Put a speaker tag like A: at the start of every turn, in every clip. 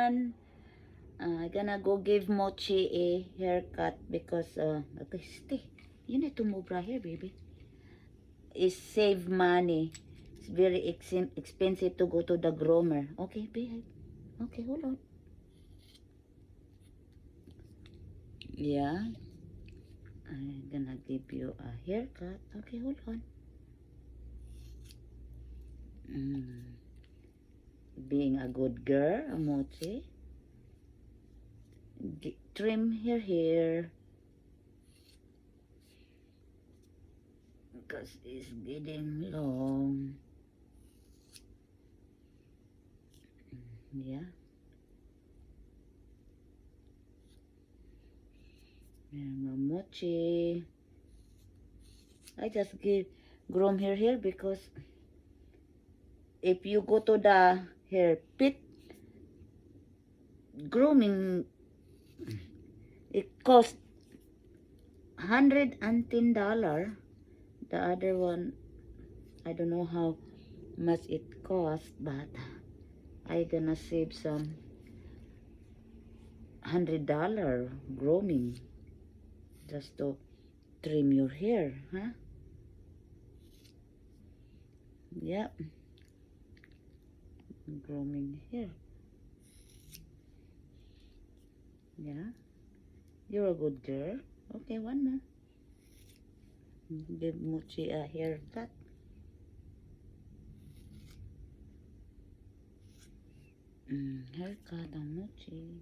A: everyone. I'm gonna go give Mochi a haircut because okay, stay. You need to move right here, baby. It's save money. It's very expensive to go to the groomer. Okay, behave. Okay, hold on. Yeah. I'm gonna give you a haircut. Okay, hold on. Being a good girl, Mochi. Trim her hair. Because it's getting long. Yeah. And Mochi. I just groom her hair because if you go to the hair pit, grooming, it costs $110. The other one, I don't know how much it costs, but I gonna save some $100 grooming just to trim your hair, huh? Yep. Grooming hair. Yeah. You're a good girl. Okay, one more. Give Mochi a haircut. Haircut on Mochi.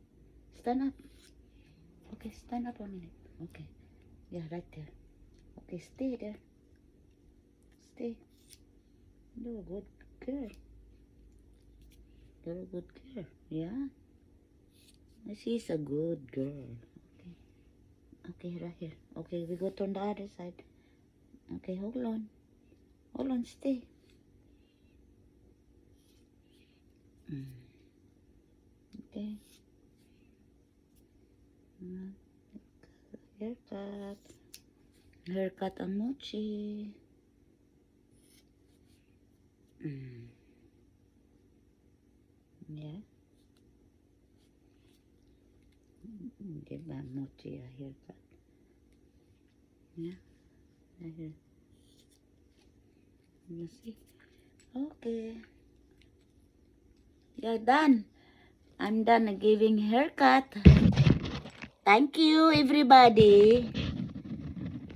A: Stand up. Okay, stand up a minute. Okay. Yeah, right there. Okay, stay there. Stay. You're a good girl. You're a good girl. Yeah. She's a good girl. Okay. Okay, right here. Okay, we go turn the other side. Okay, hold on. Hold on, stay. Okay. Haircut. Haircut ang Mochi. Yeah. Give Mochi a haircut. Yeah. Right here. You see? Okay. You're done. I'm done giving haircut. Thank you, everybody.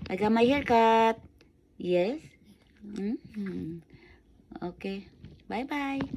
A: I got my haircut. Yes. Okay. Bye-bye.